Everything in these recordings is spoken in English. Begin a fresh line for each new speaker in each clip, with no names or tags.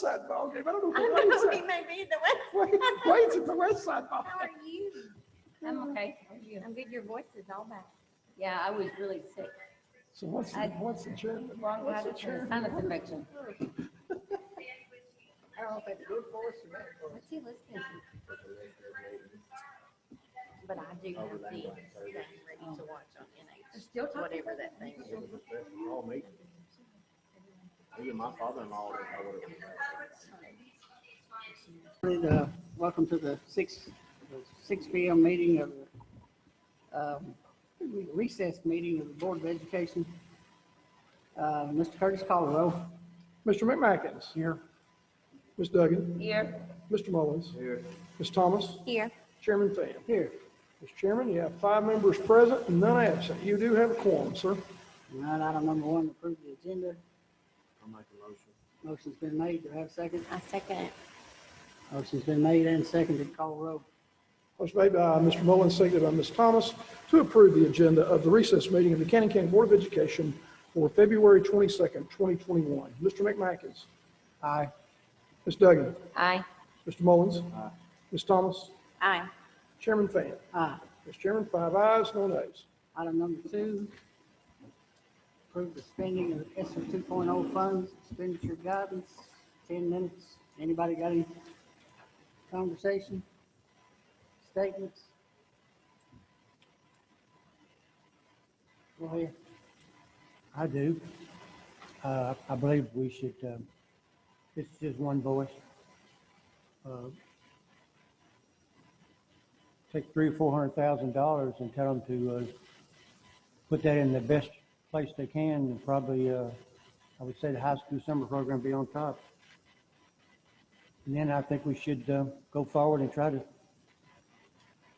side ball game. I don't know
I
if
don't know,
the
he may be the west.
Wade's at the west side ball
How are
game.
you?
I'm okay. How are you?
I'm good, your voice is all back.
Yeah, I was really sick.
So what's the chairman? What's the
Bronchitis and a
chairman?
sinus infection.
I don't know if it's good voice or bad voice.
What's he listening to? But I do have the thing ready to watch on NH,
Still talking
whatever that thing is.
Even my father-in-law didn't know what it was.
Welcome to the 6 p.m. meeting of the recess meeting of the Board of Education. Mr. Curtis, call the roll.
Mr. McMackins. Here. Ms. Duggan.
Here.
Mr. Mullins.
Here.
Ms. Thomas.
Here.
Chairman Pham.
Here.
Mr. Chairman, you have 5 members present and none absent. You do have a quorum, sir.
All right, item number 1, approve the agenda.
I'll make a motion.
Motion's been made. Do I have a second?
I second it.
Motion's been made and seconded. Call the roll.
Motion made by Mr. Mullins, seconded by Ms. Thomas to approve the agenda of the recess meeting of the Cannon County Board of Education for February 22nd, 2021. Mr. McMackins.
Aye.
Ms. Duggan.
Aye.
Mr. Mullins.
Aye.
Ms. Thomas.
Aye.
Chairman Pham.
Aye.
Mr. Chairman, 5 ayes, no nays.
Item number 2, approve the spending of ESSER 2.0 funds, expenditure guidance, 10 minutes. Anybody got any conversation, statements? Go ahead.
I do. I believe we should, it's just one voice. Take $300,000 or $400,000 and tell them to put that in the best place they can, and probably, I would say the high school summer program be on top. And then I think we should go forward and try to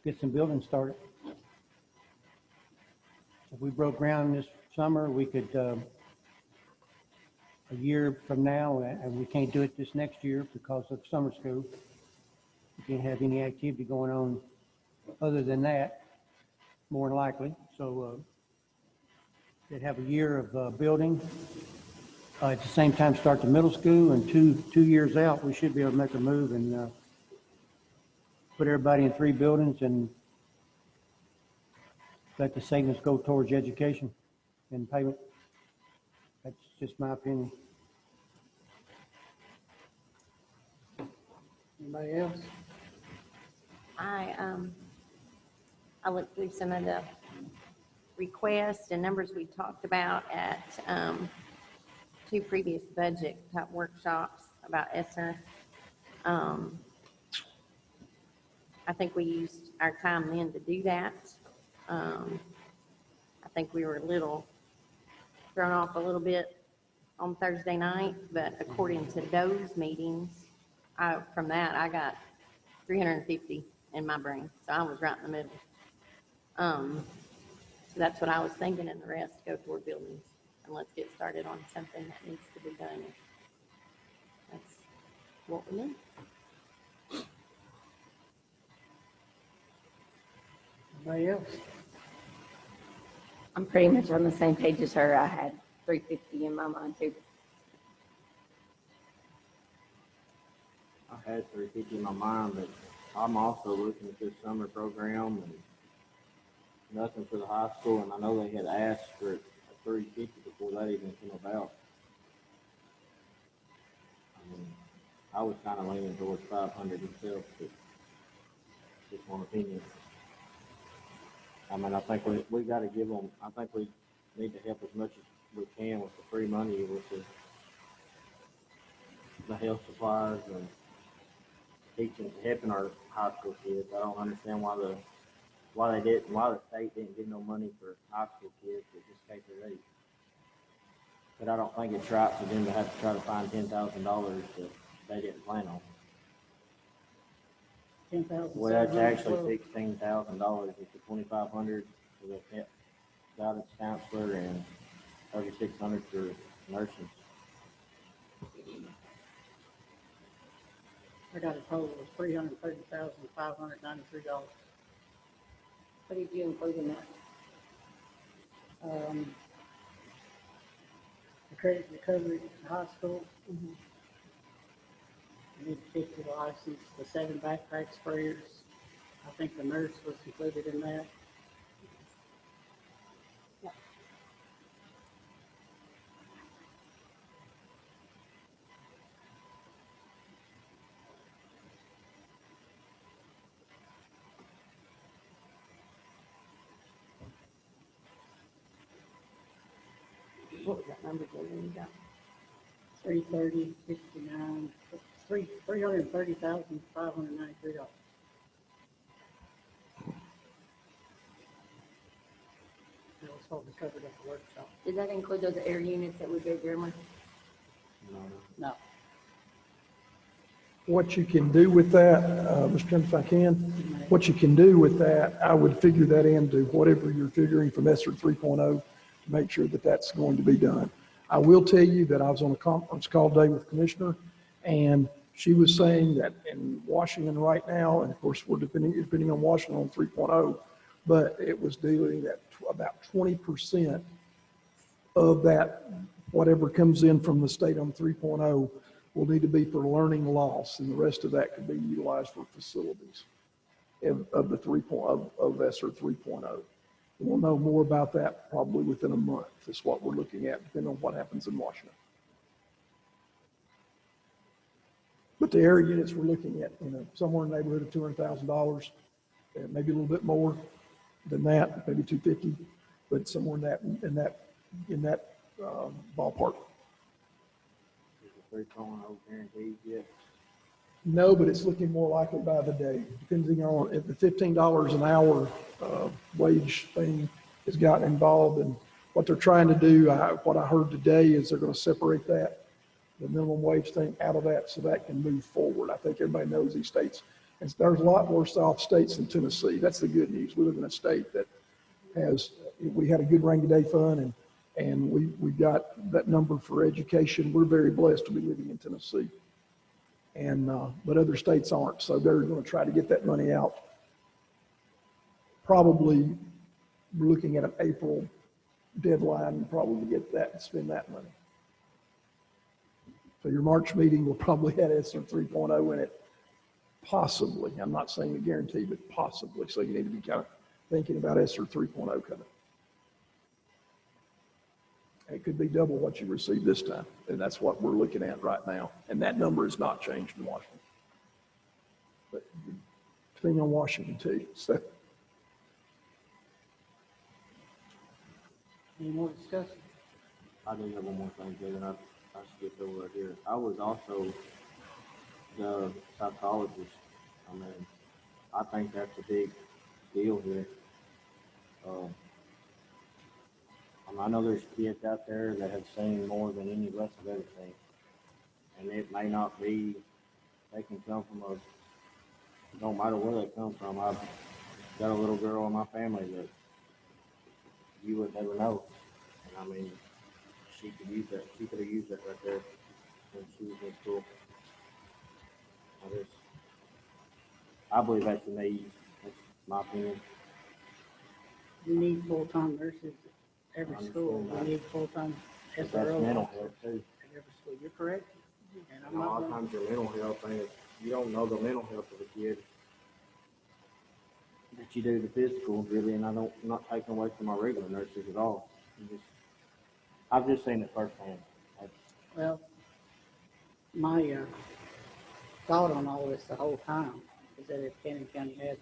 get some buildings started. If we broke ground this summer, we could, a year from now, and we can't do it this next year because of summer school. We can't have any activity going on other than that, more than likely. So they'd have a year of building. At the same time, start the middle school, and two years out, we should be able to make a move and put everybody in 3 buildings and let the savings go towards education and payment. That's just my opinion.
Anybody else?
I looked through some of the requests and numbers we talked about at 2 previous budget type workshops about ESSER. I think we used our time then to do that. I think we were a little thrown off a little bit on Thursday night, but according to those meetings, from that I got 350 in my brain, so I was right in the middle. So that's what I was thinking, and the rest go toward buildings. And let's get started on something that needs to be done. That's what we need.
Anybody else?
I'm pretty much on the same page as her. I had 350 in my mind too.
I had 350 in my mind, but I'm also looking at this summer program and nothing for the high school, and I know they had asked for 350 before that even came about. I mean, I was kind of leaning towards 500 myself, but just one opinion. I mean, I think we got to give them, I think we need to help as much as we can with the free money, with the health supplies and helping our high school kids. I don't understand why the state didn't give no money for high school kids that just K through 8. But I don't think it's right for them to have to try to find $10,000 that they didn't plan on.
10,000.
Well, that's actually $16,000 with the $2,500 for the guidance counselor and $3,600 for nursing.
I got a total of $330,593.
What did you include in that?
The credit recovery at the high school, I need 50 license, the 7 backpack sprayers. I think the nurse was included in that.
What was that number, Julie, you got?
330, 59, $330,593. That was what we covered at the workshop.
Did that include those air units that we did, Jeremy?
No,
What you can do with that, Mr. Chairman, if I can, what you can do with that, I would figure that into whatever you're figuring from ESSER 3.0 to make sure that that's going to be done. I will tell you that I was on a conference call today with Commissioner, and she was saying that in Washington right now, and of course, we're depending on Washington on 3.0, but it was dealing that about 20% of that, whatever comes in from the state on 3.0, will need to be for learning loss, and the rest of that could be utilized for facilities of the of ESSER 3.0. We'll know more about that probably within a month, is what we're looking at, depending on what happens in Washington. But the area units we're looking at, somewhere in the neighborhood of $200,000, maybe a little bit more than that, maybe 250, but somewhere in that ballpark.
Is the 3.0 guaranteed yet?
No, but it's looking more likely by the day, depending on if the $15 an hour wage thing has gotten involved. And what they're trying to do, what I heard today is they're going to separate that, the minimum wage thing out of that so that can move forward. I think everybody knows these states. And there's a lot worse off states than Tennessee. That's the good news. We live in a state that we had a good rainy day fund and we got that number for education. We're very blessed to be living in Tennessee. And, but other states aren't, so they're going to try to get that money out. Probably, we're looking at an April deadline, probably get that and spend that money. So your March meeting will probably have ESSER 3.0 in it, possibly. I'm not saying a guarantee, but possibly. So you need to be kind of thinking about ESSER 3.0 coming. It could be double what you received this time, and that's what we're looking at right now. And that number has not changed in Washington. But depending on Washington too. So
any more discussion?
I do have one more thing, Kevin. I skipped over right here. I was also the psychologist. I mean, I think that's a big deal here. I know there's kids out there that have seen more than any of us have ever seen. And it may not be, they can come from don't matter where they come from. I've got a little girl in my family that you would never know. And I mean, she could use that. She could have used that right there when she was in school. I believe that's a need. That's my opinion.
We need full-time nurses at every school. We need full-time
But
SRO.
that's mental health too.
At every school. You're correct. And I'm
And a lot
not
of
going
times your mental health thing is, you don't know the mental health of a kid that you do the physical, really, and I'm not taking away from my regular nurses at all. I've just seen it firsthand.
well, my thought on all this the whole time is that if Cannon County had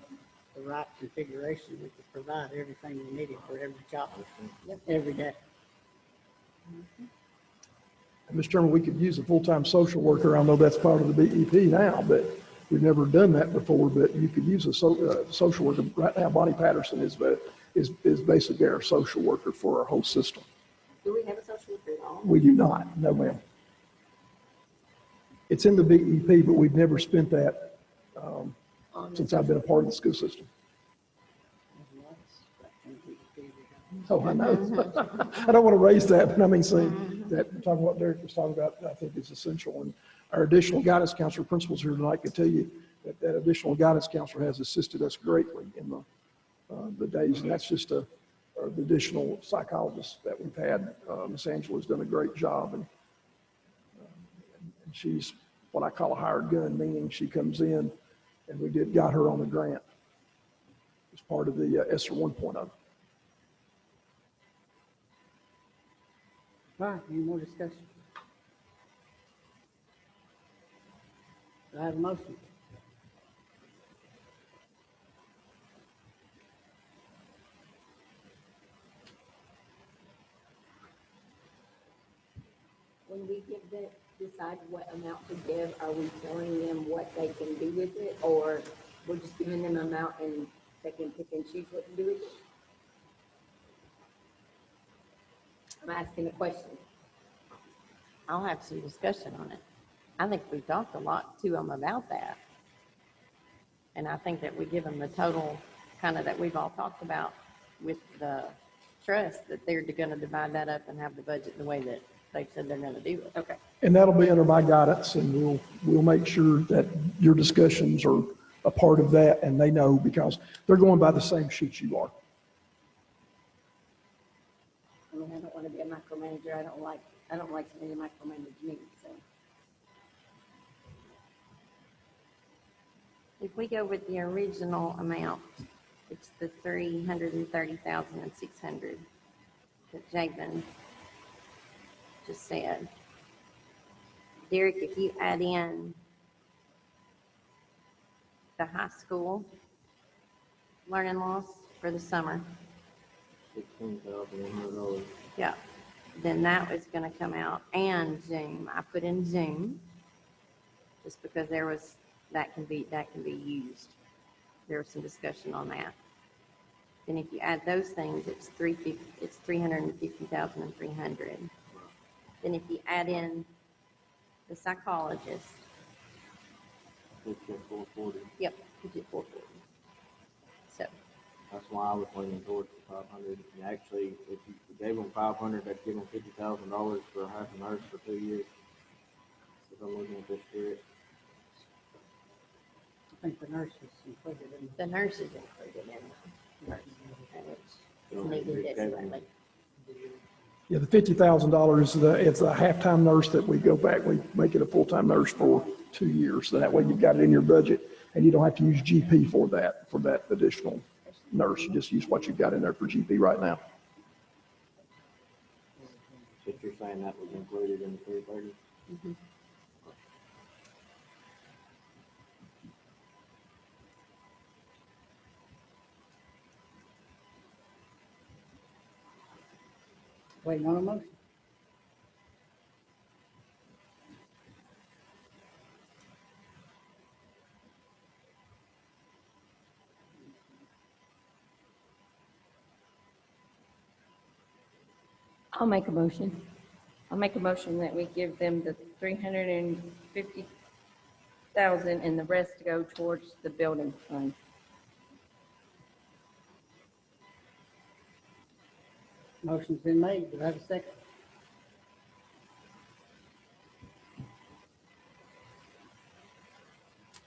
the right configuration, we could provide everything we needed for every child, every day.
And Mr. Chairman, we could use a full-time social worker. I know that's part of the BEP now, but we've never done that before. But you could use a social worker. Right now, Bonnie Patterson is basically our social worker for our whole system.
Do we have a social worker at all?
We do not, no ma'am. It's in the BEP, but we've never spent that since I've been a part of the school system. Oh, I know. I don't want to raise that, but I mean, saying that, talking what Derek was talking about, I think is essential. And our additional guidance counselor principals here tonight can tell you that that additional guidance counselor has assisted us greatly in the days. And that's just the additional psychologist that we've had. Miss Angela's done a great job, and she's what I call a hired gun, meaning she comes in and we got her on a grant as part of the ESSER 1.0.
All right, any more discussion? Do I have a motion?
When we give that, decide what amount to give, are we telling them what they can do with it? Or we're just giving them an amount and they can pick and choose what to do with it? I'm asking a question.
I'll have some discussion on it. I think we talked a lot to them about that. And I think that we give them the total kind of that we've all talked about with the trust, that they're gonna divide that up and have the budget the way that they said they're gonna do it.
Okay.
And that'll be under my guidance, and we'll make sure that your discussions are a part of that, and they know, because they're going by the same sheets you are.
I mean, I don't want to be a micromanager. I don't like somebody to micromanage me, so.
If we go with the original amount, it's the 330,600 that Jabin just said. Derek, if you add in the high school learning loss for the summer,
$16,100.
yeah, then that was gonna come out, and Zoom, I put in Zoom, just because that can be used. There was some discussion on that. Then if you add those things, it's 350,300. Then if you add in the psychologist,
It's at 440.
yep, you get 440. So,
That's why I was leaning towards the 500. And actually, if you gave them 500, that'd give them $50,000 for half a nurse for 2 years. So I'm looking at this here.
I think the nurse is included in
the nurse is included in the nurse,
So
which needed
we gave them-
desperately.
Yeah, the $50,000, it's a half-time nurse that we go back, we make it a full-time nurse for 2 years. So that way you've got it in your budget, and you don't have to use GP for that additional nurse. You just use what you've got in there for GP right now.
So you're saying that was included in the 330?
Waiting on a motion.
I'll make a motion. I'll make a motion that we give them the 350,000 and the rest to go towards the building fund.
Motion's been made. Do I have a second?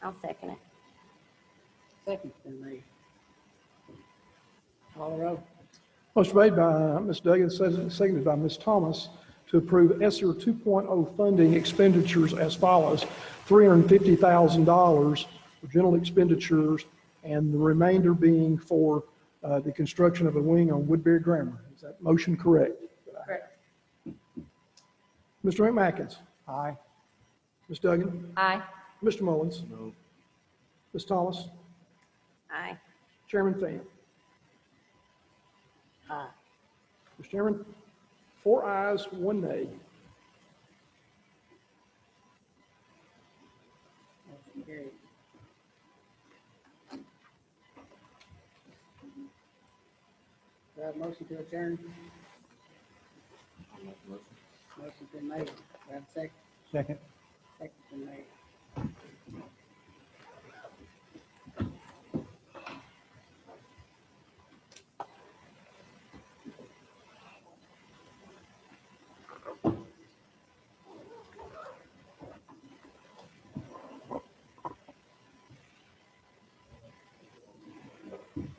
I'll second it.
Second's been made. Call the roll.
Motion made by Ms. Duggan, seconded by Ms. Thomas, to approve ESSER 2.0 funding expenditures as follows: $350,000 for general expenditures, and the remainder being for the construction of a wing on Woodbury Grammar. Is that motion correct?
Correct.
Mr. McMackins?
Aye.
Ms. Duggan?
Aye.
Mr. Mullins?
No.
Ms. Thomas?
Aye.
Chairman Fan?
Aye.
Mr. Chairman, 4 ayes, 1 nay.
Motion carried. Do I have a motion to adjourn?
I'll make a motion.
Motion's been made. Do I have a second?
Second.
Second's been made.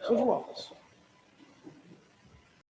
Mr. Wallace?